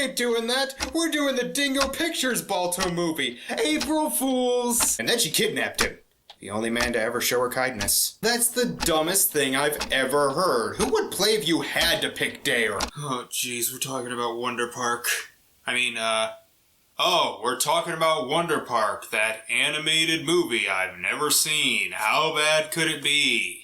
ain't doing that. We're doing the Dingo Pictures Balto movie. April Fools. And then she kidnapped him. The only man to ever show her kindness. That's the dumbest thing I've ever heard. Who would play if you had to pick Dare? Oh, jeez, we're talking about Wonderpark. We're talking about Wonderpark, that animated movie I've never seen. How bad could it be?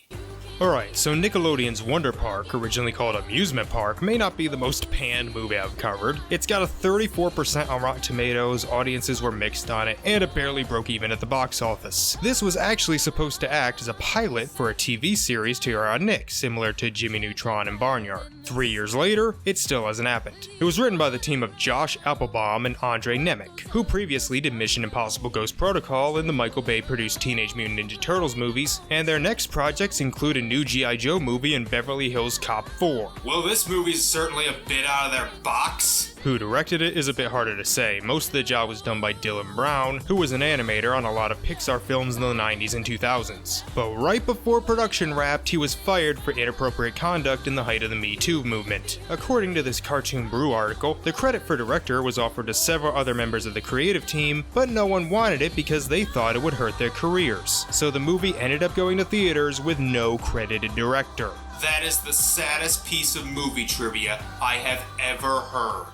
Alright, so Nickelodeon's Wonderpark, originally called Amusement Park, may not be the most panned movie I've covered. It's got a 34% on Rotten Tomatoes, audiences were mixed on it, and it barely broke even at the box office. This was actually supposed to act as a pilot for a TV series to your Nick, similar to Jimmy Neutron and Barnyard. 3 years later, it still hasn't happened. It was written by the team of Josh Applebaum and Andre Nemec, who previously did Mission Impossible Ghost Protocol and the Michael Bay produced Teenage Mutant Ninja Turtles movies, and their next projects include a new G.I. Joe movie and Beverly Hills Cop 4. Well, this movie's certainly a bit out of their box. Who directed it is a bit harder to say. Most of the job was done by Dylan Brown, who was an animator on a lot of Pixar films in the 90s and 2000s. But right before production wrapped, he was fired for inappropriate conduct in the height of the Me Too movement. According to this Cartoon Brew article, the credit for director was offered to several other members of the creative team, but no one wanted it because they thought it would hurt their careers. So the movie ended up going to theaters with no credited director. That is the saddest piece of movie trivia I have ever heard.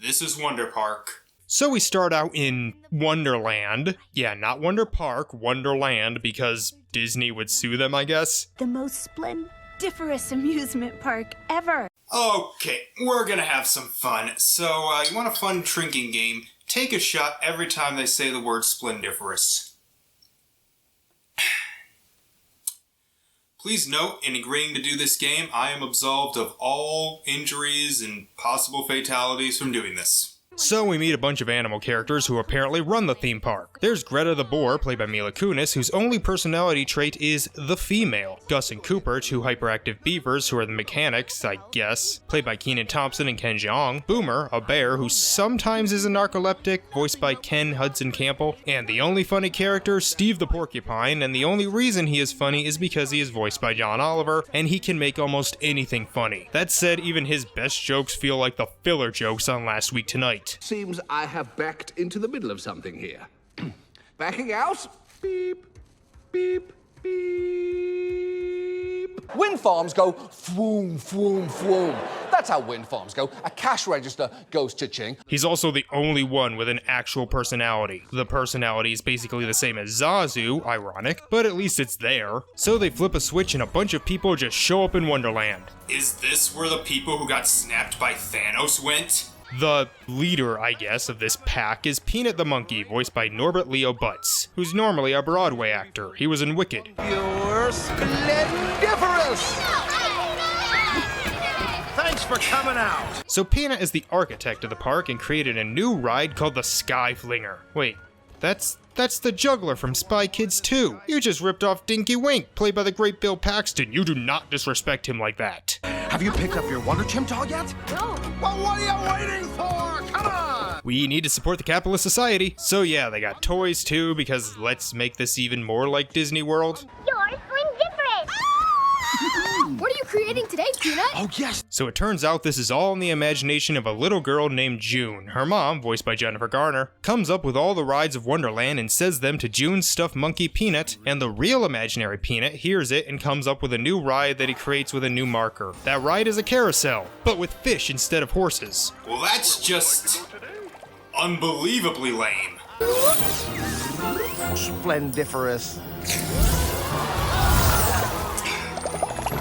This is Wonderpark. So we start out in Wonderland. Yeah, not Wonderpark, Wonderland, because Disney would sue them, I guess. The most splendiferous amusement park ever. Okay, we're gonna have some fun. So, you want a fun drinking game? Take a shot every time they say the word splendiferous. Please note, in agreeing to do this game, I am absolved of all injuries and possible fatalities from doing this. So we meet a bunch of animal characters who apparently run the theme park. There's Greta the boar, played by Mila Kunis, whose only personality trait is the female. Gus and Cooper, two hyperactive beavers who are the mechanics, I guess, played by Kenan Thompson and Ken Jeong. Boomer, a bear who sometimes is a narcoleptic, voiced by Ken Hudson Campbell. And the only funny character, Steve the porcupine, and the only reason he is funny is because he is voiced by John Oliver, and he can make almost anything funny. That said, even his best jokes feel like the filler jokes on Last Week Tonight. Seems I have backed into the middle of something here. Backing out. Beep, beep, beep. Wind farms go fwoom, fwoom, fwoom. That's how wind farms go. A cash register goes cha-ching. He's also the only one with an actual personality. The personality is basically the same as Zazu, ironic, but at least it's there. So they flip a switch and a bunch of people just show up in Wonderland. Is this where the people who got snapped by Thanos went? The leader, I guess, of this pack is Peanut the Monkey, voiced by Norbert Leo Butz, who's normally a Broadway actor. He was in Wicked. You're splendiferous! Thanks for coming out! So Peanut is the architect of the park and created a new ride called the Sky Flinger. Wait, that's the juggler from Spy Kids 2. You just ripped off Dinky Wink, played by the great Bill Paxton. You do not disrespect him like that. Have you picked up your Wonder Chimp doll yet? No. Well, what are you waiting for? Come on! We need to support the capitalist society. So yeah, they got toys too, because let's make this even more like Disney World. You're splendiferous! What are you creating today, Peanut? Oh, yes! So it turns out this is all in the imagination of a little girl named June. Her mom, voiced by Jennifer Garner, comes up with all the rides of Wonderland and says them to June's stuffed monkey Peanut, and the real imaginary Peanut hears it and comes up with a new ride that he creates with a new marker. That ride is a carousel, but with fish instead of horses. Well, that's just unbelievably lame. Splendiferous.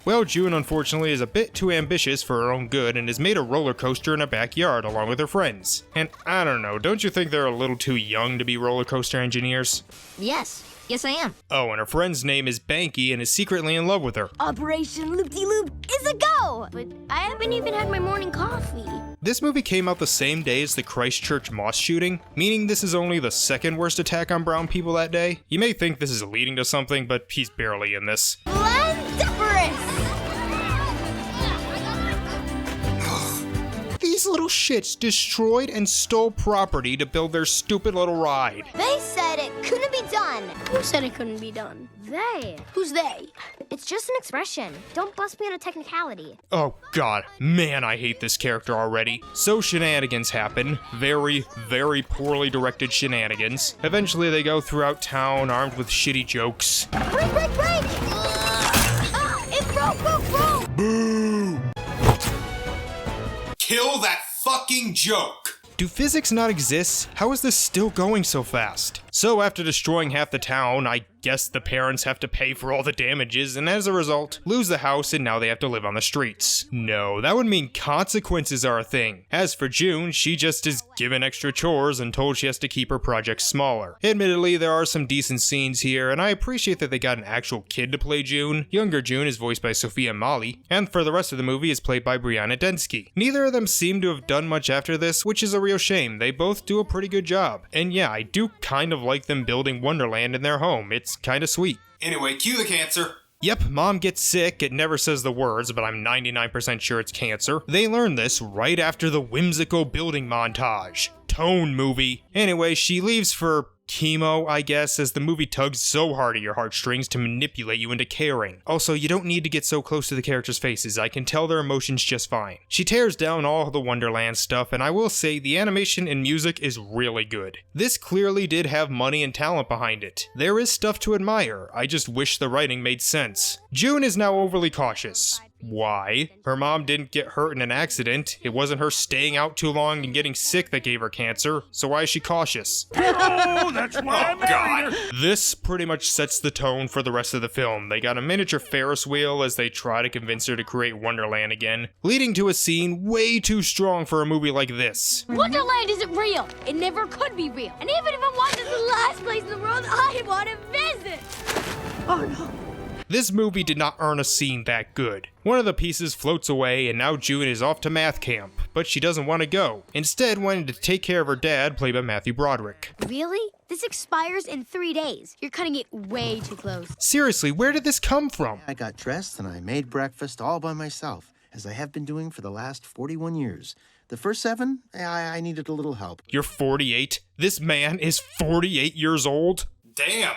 Well, June unfortunately is a bit too ambitious for her own good and has made a roller coaster in her backyard along with her friends. And I don't know, don't you think they're a little too young to be roller coaster engineers? Yes I am. Oh, and her friend's name is Banky and is secretly in love with her. Operation Loop-de-Loop is a go! But I haven't even had my morning coffee. This movie came out the same day as the Christchurch mosque shooting, meaning this is only the second worst attack on brown people that day. You may think this is leading to something, but he's barely in this. Splendiferous! These little shits destroyed and stole property to build their stupid little ride. They said it couldn't be done. done. Who said it couldn't be done? They. Who's they? It's just an expression. Don't bust me on a technicality. Oh god, man, I hate this character already. So shenanigans happen. Very, very poorly directed shenanigans. Eventually they go throughout town armed with shitty jokes. Break, break, break! It broke! Boo! Kill that fucking joke! Do physics not exist? How is this still going so fast? So after destroying half the town, I guess the parents have to pay for all the damages and as a result, lose the house and now they have to live on the streets. No, that would mean consequences are a thing. As for June, she just is given extra chores and told she has to keep her projects smaller. Admittedly, there are some decent scenes here and I appreciate that they got an actual kid to play June. Younger June is voiced by Sophia Mali, and for the rest of the movie is played by Brianna Densky. Neither of them seem to have done much after this, which is a real shame. They both do a pretty good job. And yeah, I do kind of like them building Wonderland in their home. It's kinda sweet. Anyway, cue the cancer. Yep, mom gets sick, it never says the words, but I'm 99% sure it's cancer. They learn this right after the whimsical building montage. Tone movie. Anyway, she leaves for chemo, I guess, as the movie tugs so hard at your heartstrings to manipulate you into caring. Also, you don't need to get so close to the characters' faces, I can tell their emotions just fine. She tears down all the Wonderland stuff, and I will say the animation and music is really good. This clearly did have money and talent behind it. There is stuff to admire, I just wish the writing made sense. June is now overly cautious. Why? Her mom didn't get hurt in an accident. It wasn't her staying out too long and getting sick that gave her cancer, so why is she cautious? Oh, that's why I married her. This pretty much sets the tone for the rest of the film. They got a miniature Ferris wheel as they try to convince her to create Wonderland again, leading to a scene way too strong for a movie like this. Wonderland isn't real. It never could be real. And even if it was, it's the last place in the world I want to visit. Oh no. This movie did not earn a scene that good. One of the pieces floats away and now June is off to math camp, but she doesn't want to go. Instead, wanting to take care of her dad, played by Matthew Broderick. Really? This expires in 3 days. You're cutting it way too close. Seriously, where did this come from? I got dressed and I made breakfast all by myself, as I have been doing for the last 41 years. The first 7, I needed a little help. You're 48? This man is 48 years old? Damn.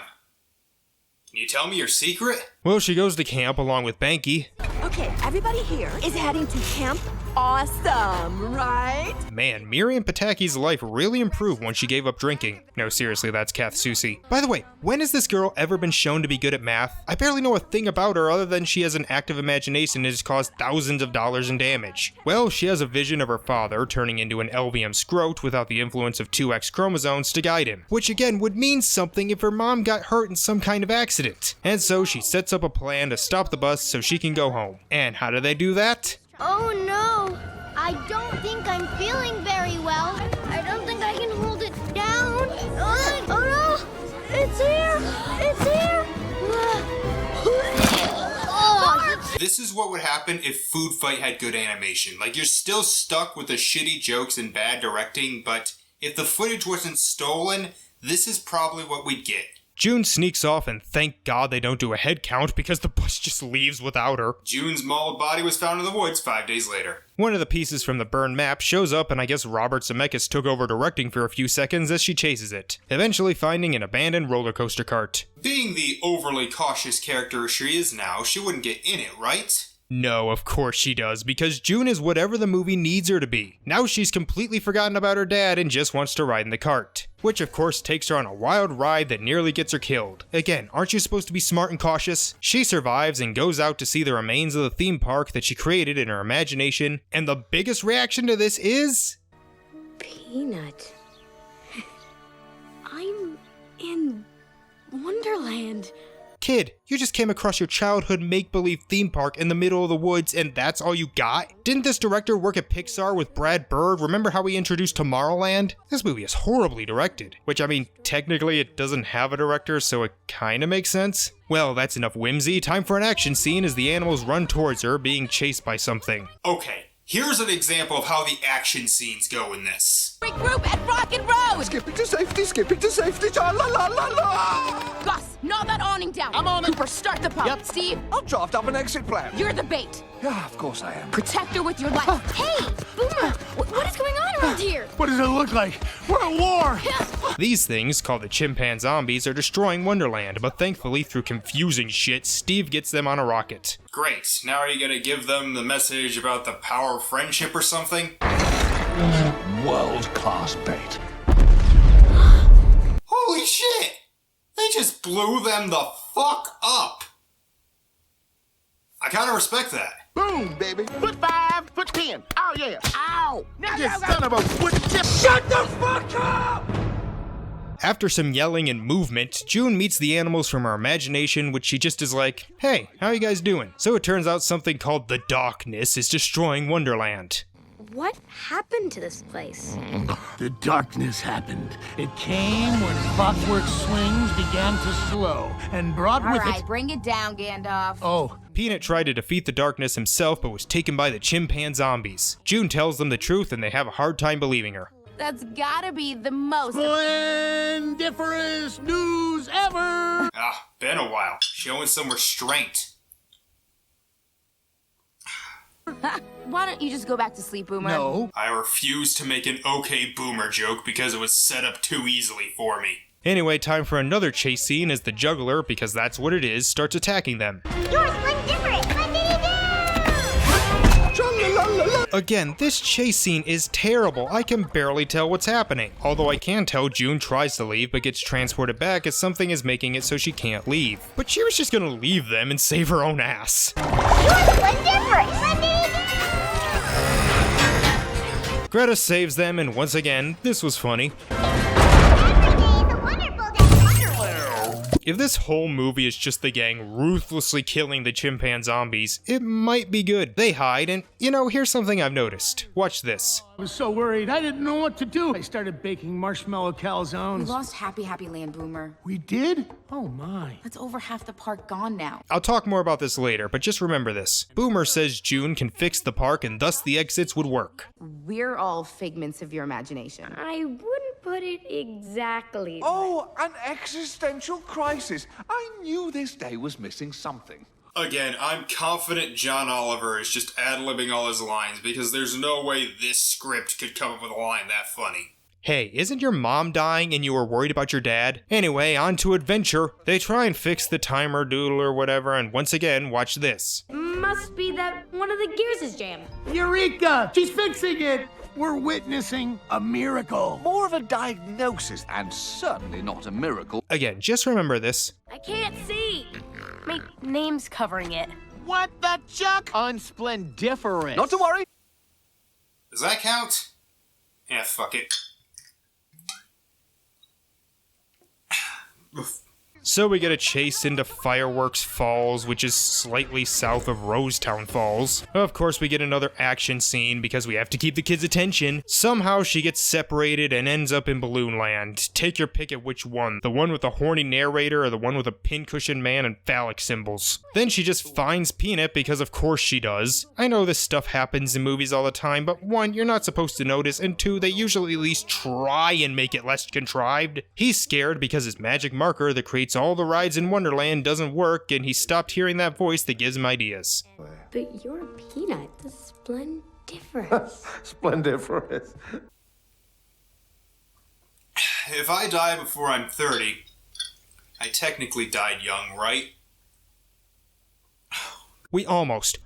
Can you tell me your secret? Well, she goes to camp along with Banky. Okay, everybody here is heading to Camp Awesome, right? Man, Miriam Pataki's life really improved once she gave up drinking. No, seriously, that's Kath Soucie. By the way, when has this girl ever been shown to be good at math? I barely know a thing about her other than she has an active imagination and has caused thousands of dollars in damage. Well, she has a vision of her father turning into an LVM scrote without the influence of 2 X chromosomes to guide him, which again would mean something if her mom got hurt in some kind of accident. And so she sets up a plan to stop the bus so she can go home. And how do they do that? Oh no. I don't think I'm feeling very well. I don't think I can hold it down. Oh no. It's here. It's here. Oh, This is what would happen if Food Fight had good animation. Like, you're still stuck with the shitty jokes and bad directing, but if the footage wasn't stolen, this is probably what we'd get. June sneaks off and thank God they don't do a head count because the bus just leaves without her. June's mauled body was found in the woods 5 days later. One of the pieces from the burned map shows up and I guess Robert Zemeckis took over directing for a few seconds as she chases it, eventually finding an abandoned roller coaster cart. Being the overly cautious character she is now, she wouldn't get in it, right? No, of course she does, because June is whatever the movie needs her to be. Now she's completely forgotten about her dad and just wants to ride in the cart. Which of course takes her on a wild ride that nearly gets her killed. Again, aren't you supposed to be smart and cautious? She survives and goes out to see the remains of the theme park that she created in her imagination, and the biggest reaction to this is... Peanut. I'm in Wonderland. Kid, you just came across your childhood make-believe theme park in the middle of the woods and that's all you got? Didn't this director work at Pixar with Brad Bird? Remember how he introduced Tomorrowland? This movie is horribly directed. Which, I mean, technically it doesn't have a director, so it kinda makes sense. Well, that's enough whimsy. Time for an action scene as the animals run towards her, being chased by something. Okay, here's an example of how the action scenes go in this. Regroup at Rock and Road! Skipping to safety, la la la la la! Gus, gnaw that awning down. I'm on it. Cooper, start the pump. Yep. Steve, I'll draft up an exit plan. you're the bait. Yeah, of course I am. Protect her with your life. hey, Boomer, what is going on around here? What does it look like? We're at war! These things, called the chimpanzee zombies, are destroying Wonderland, but thankfully, through confusing shit, Steve gets them on a rocket. Great. Now are you gonna give them the message about the power of friendship or something? World-class bait. Holy shit! They just blew them the fuck up! I kinda respect that. Boom, baby. Foot 5, foot 10. Oh, yeah. Ow! Now you son of a foot tip. Shut the fuck up! After some yelling and movement, June meets the animals from her imagination, which she just is like, hey, how you guys doing? So it turns out something called the darkness is destroying Wonderland. What happened to this place? The darkness happened. It came when clockwork swings began to slow and brought with All right, it... bring it down, Gandalf. Oh, Peanut tried to defeat the darkness himself, but was taken by the chimpanzee zombies. June tells them the truth, and they have a hard time believing her. That's gotta be the most... splendiferous news ever! Ah, been a while. Showing some restraint. Why don't you just go back to sleep, Boomer? No. I refuse to make an okay boomer joke because it was set up too easily for me. Anyway, time for another chase scene as the juggler, because that's what it is, starts attacking them. You're splendiferous! Again, this chase scene is terrible. I can barely tell what's happening. Although I can tell June tries to leave but gets transported back as something is making it so she can't leave. But she was just gonna leave them and save her own ass. Greta saves them, and once again, this was funny. If this whole movie is just the gang ruthlessly killing the chimpanzee zombies, it might be good. They hide, and here's something I've noticed. Watch this. I was so worried, I didn't know what to do. I started baking marshmallow We calzones. lost Happy Land, Boomer. We did? Oh my. That's over half the park gone now. I'll talk more about this later, but just remember this. Boomer says June can fix the park and thus the exits would work. We're all figments of your imagination. I wouldn't put it exactly. Oh, an existential crisis. I knew this day was missing something. Again, I'm confident John Oliver is just ad-libbing all his lines because there's no way this script could come up with a line that funny. Hey, isn't your mom dying and you were worried about your dad? Anyway, on to adventure. They try and fix the timer doodle or whatever, and once again, watch this. Must be that one of the gears is jammed. Eureka! She's fixing it! We're witnessing a miracle. More of a diagnosis, and certainly not a miracle. Again, just remember this. I can't see. My name's covering it. What the chuck? Unsplendiferous. Not to worry. Does that count? Yeah, fuck it. So we get a chase into Fireworks Falls, which is slightly south of Rosetown Falls. Of course, we get another action scene because we have to keep the kids' attention. Somehow she gets separated and ends up in Balloon Land. Take your pick at which one. The one with the horny narrator or the one with a pincushion man and phallic symbols. Then she just finds Peanut because of course she does. I know this stuff happens in movies all the time, but one, you're not supposed to notice, and two, they usually at least try and make it less contrived. He's scared because his magic marker that creates all the rides in Wonderland doesn't work, and he stopped hearing that voice that gives him ideas. But you're a peanut. The splendiferous. Splendiferous. If I die before I'm 30, I technically died young, right? We almost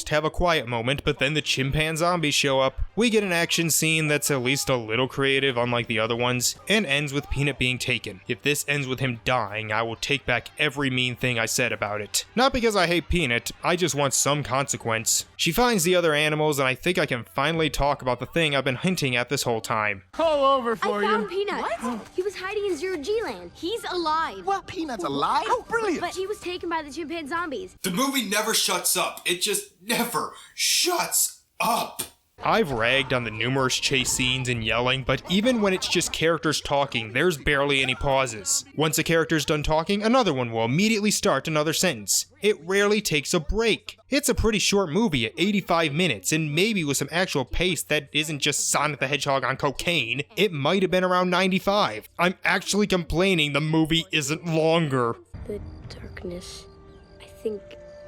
have a quiet moment, but then the chimpanzee zombies show up. We get an action scene that's at least a little creative, unlike the other ones, and ends with Peanut being taken. If this ends with him dying, I will take back every mean thing I said about it. Not because I hate Peanut, I just want some consequence. She finds the other animals, and I think I can finally talk about the thing I've been hinting at this whole time. All over for I found you. Peanut. What? He was hiding in Zero-G Land. He's alive. What? Peanut's alive? Oh, brilliant. But he was taken by the chimpanzee zombies. The movie never shuts up. It just never shuts up. I've ragged on the numerous chase scenes and yelling, but even when it's just characters talking, there's barely any pauses. Once a character's done talking, another one will immediately start another sentence. It rarely takes a break. It's a pretty short movie at 85 minutes, and maybe with some actual pace that isn't just Sonic the Hedgehog on cocaine, it might have been around 95. I'm actually complaining the movie isn't longer. The darkness. I think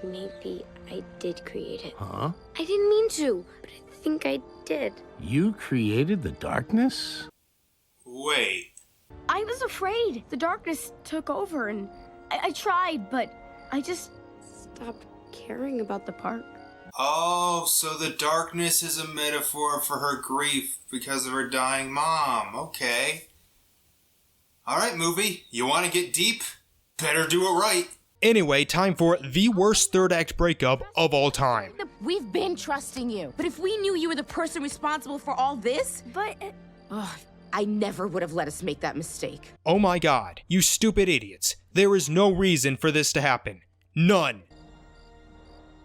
maybe I did create it. Huh? I didn't mean to, but I think I did. You created the darkness? Wait, I was afraid. The darkness took over, and I tried, but I just stopped caring about the park. Oh, so the darkness is a metaphor for her grief because of her dying mom. Okay. Alright, movie. You want to get deep? Better do it right. Anyway, time for the worst third act breakup of all time. We've been trusting you, but if we knew you were the person responsible for all this, But... I never would have let us make that mistake. Oh my god, you stupid idiots. There is no reason for this to happen. None.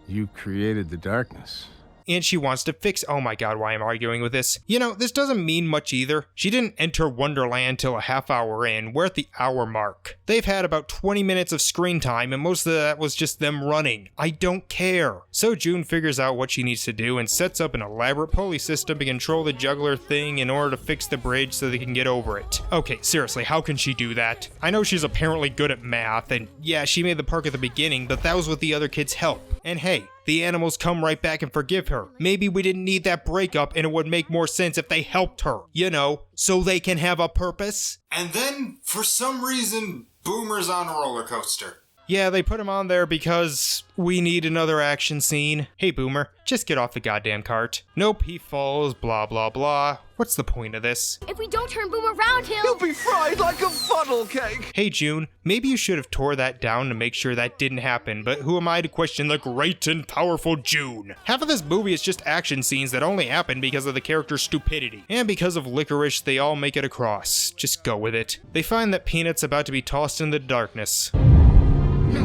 You created the darkness. And she wants to fix— oh my god, why am I arguing with this? You know, this doesn't mean much either. She didn't enter Wonderland till a half hour in. We're at the hour mark. They've had about 20 minutes of screen time, and most of that was just them running. I don't care. So June figures out what she needs to do and sets up an elaborate pulley system to control the juggler thing in order to fix the bridge so they can get over it. Okay, seriously, how can she do that? I know she's apparently good at math, and yeah, she made the park at the beginning, but that was with the other kids' help. And hey, the animals come right back and forgive her. Maybe we didn't need that breakup, and it would make more sense if they helped her. You know, so they can have a purpose. And then, for some reason, Boomer's on a roller coaster. Yeah, they put him on there because we need another action scene. Hey Boomer, just get off the goddamn cart. Nope, he falls, blah blah blah. What's the point of this? if we don't turn Boom around, He'll be fried like a funnel cake. Hey June, maybe you should have tore that down to make sure that didn't happen, but who am I to question the great and powerful June? Half of this movie is just action scenes that only happen because of the character's stupidity. And because of licorice, they all make it across. Just go with it. They find that Peanut's about to be tossed into the darkness. No.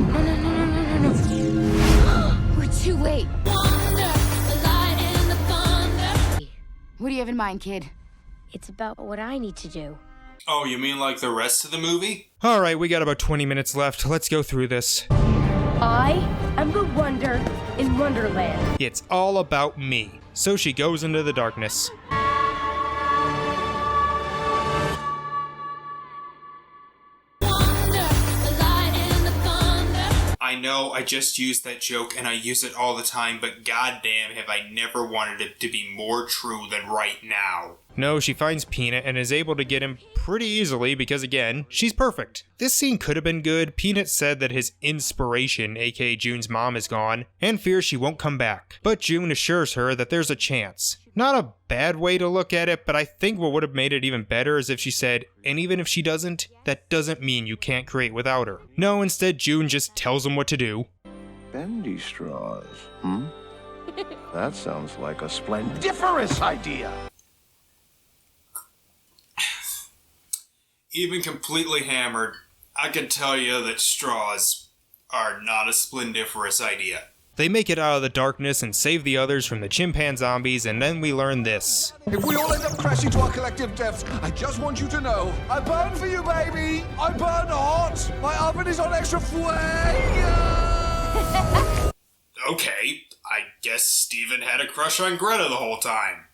We're too late. What do you have in mind, kid? It's about what I need to do. Oh, you mean like the rest of the movie? Alright, we got about 20 minutes left. Let's go through this. I am the wonder in Wonderland. It's all about me. So she goes into the darkness. I know I just used that joke and I use it all the time, but goddamn have I never wanted it to be more true than right now. No, she finds Peanut and is able to get him pretty easily because, again, she's perfect. This scene could have been good. Peanut said that his inspiration, aka June's mom, is gone and fears she won't come back. But June assures her that there's a chance. Not a bad way to look at it, but I think what would have made it even better is if she said, and even if she doesn't, that doesn't mean you can't create without her. No, instead June just tells him what to do. Bendy straws, That sounds like a splendiferous idea. Even completely hammered, I can tell you that straws are not a splendiferous idea. They make it out of the darkness and save the others from the chimpan zombies, and then we learn this. If we all end up crashing to our collective deaths, I just want you to know, I burn for you, baby. I burn hot. My oven is on extra flame. Okay, I guess Steven had a crush on Greta the whole time.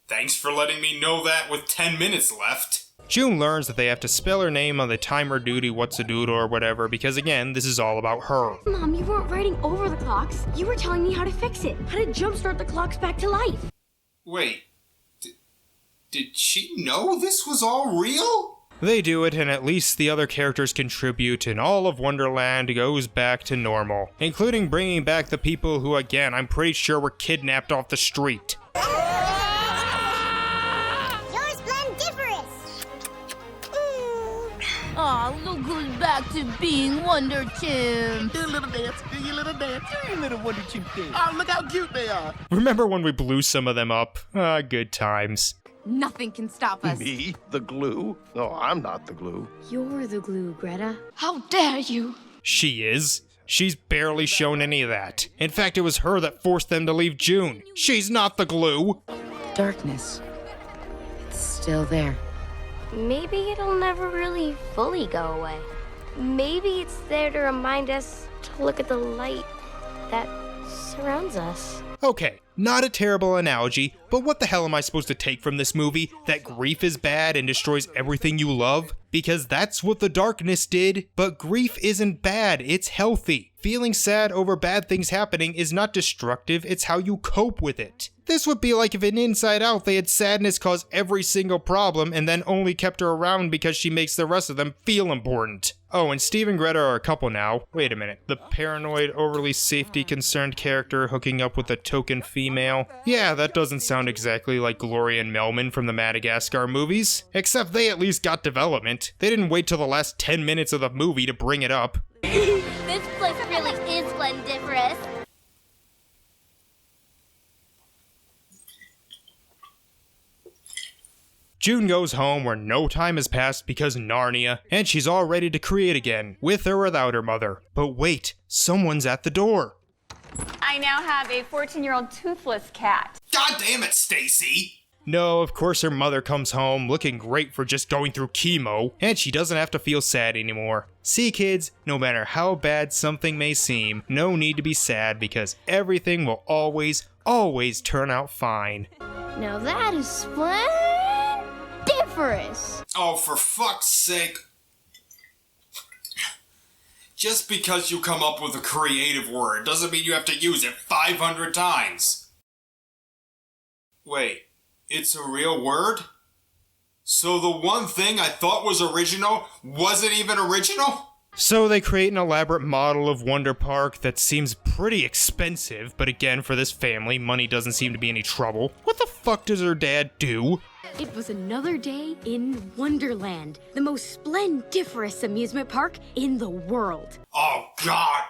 Thanks for letting me know that with 10 minutes left. June learns that they have to spell her name on the timer duty what's-a-doodle or whatever because, again, this is all about her. Mom, you weren't writing over the clocks. You were telling me how to fix it. How to jumpstart the clocks back to life. Wait, did she know this was all real? They do it, and at least the other characters contribute, and all of Wonderland goes back to normal, including bringing back the people who, again, I'm pretty sure were kidnapped off the street. Aw, look who's back to being Wonder Chimp. Do your little dance, do your little dance, do your little Wonder Chimp dance. Oh, look how cute they are. Remember when we blew some of them up? Good times. Nothing can stop us. Me? The glue? No, I'm not the glue. You're the glue, Greta. How dare you? She is. She's barely shown any of that. In fact, it was her that forced them to leave June. She's not the glue. Darkness. It's still there. Maybe it'll never really fully go away. Maybe it's there to remind us to look at the light that surrounds us. Okay, not a terrible analogy, but what the hell am I supposed to take from this movie? That grief is bad and destroys everything you love? Because that's what the darkness did. But grief isn't bad, it's healthy. Feeling sad over bad things happening is not destructive, it's how you cope with it. This would be like if in Inside Out they had sadness cause every single problem and then only kept her around because she makes the rest of them feel important. Oh, and Steve and Greta are a couple now. Wait a minute. The paranoid, overly safety-concerned character hooking up with a token female? Yeah, that doesn't sound exactly like Gloria and Melman from the Madagascar movies. Except they at least got development. They didn't wait till the last 10 minutes of the movie to bring it up. This place really is splendiferous. June goes home where no time has passed because Narnia, and she's all ready to create again, with or without her mother. But wait, someone's at the door. I now have a 14-year-old toothless cat. God damn it, Stacy! No, of course her mother comes home looking great for just going through chemo, and she doesn't have to feel sad anymore. See kids, no matter how bad something may seem, no need to be sad because everything will always turn out fine. Now that is splendiferous. Oh, for fuck's sake. Just because you come up with a creative word doesn't mean you have to use it 500 times. Wait, it's a real word? So the one thing I thought was original wasn't even original? So they create an elaborate model of Wonderpark that seems pretty expensive, but again, for this family, money doesn't seem to be any trouble. What the fuck does her dad do? It was another day in Wonderland, the most splendiferous amusement park in the world. Oh, God!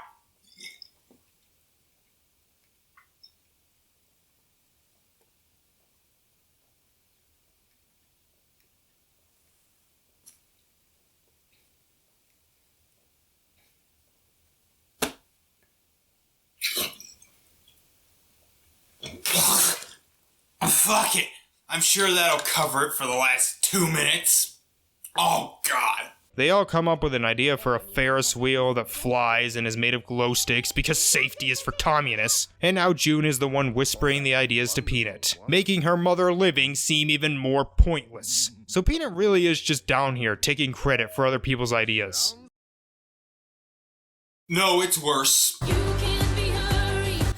Fuck it. I'm sure that'll cover it for the last 2 minutes. Oh, God. They all come up with an idea for a Ferris wheel that flies and is made of glow sticks because safety is for communists. And now June is the one whispering the ideas to Peanut, making her mother living seem even more pointless. So Peanut really is just down here taking credit for other people's ideas. No, it's worse.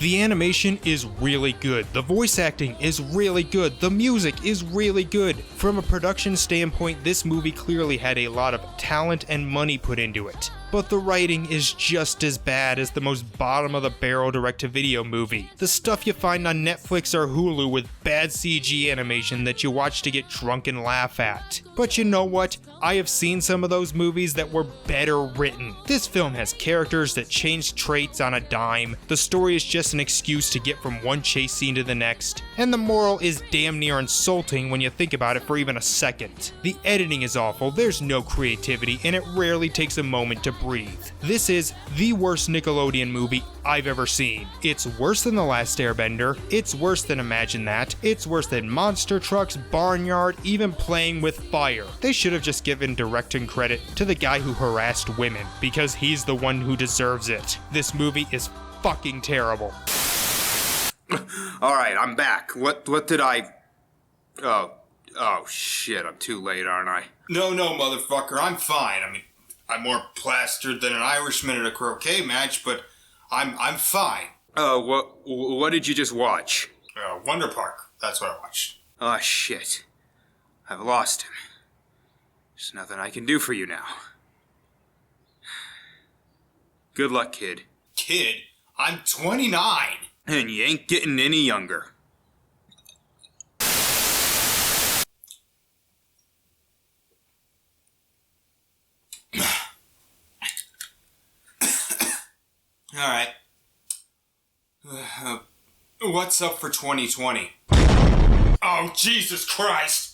The animation is really good, the voice acting is really good, the music is really good. From a production standpoint, this movie clearly had a lot of talent and money put into it. But the writing is just as bad as the most bottom-of-the-barrel direct-to-video movie. The stuff you find on Netflix or Hulu with bad CG animation that you watch to get drunk and laugh at. But you know what? I have seen some of those movies that were better written. This film has characters that change traits on a dime. The story is just an excuse to get from one chase scene to the next. And the moral is damn near insulting when you think about it for even a second. The editing is awful, there's no creativity, and it rarely takes a moment to breathe. This is the worst Nickelodeon movie I've ever seen. It's worse than The Last Airbender, it's worse than Imagine That, it's worse than Monster Trucks, Barnyard, even Playing with Fire. They should have just given directing credit to the guy who harassed women, because he's the one who deserves it. This movie is fucking terrible. Alright, I'm back. What did I... Oh shit, I'm too late, aren't I? No, motherfucker, I'm fine. I mean, I'm more plastered than an Irishman at a croquet match, but I'm fine. What did you just watch? Wonderpark. That's what I watched. Oh, shit. I've lost him. There's nothing I can do for you now. Good luck, kid. Kid? I'm 29! And you ain't getting any younger. Alright. What's up for 2020? Oh, Jesus Christ!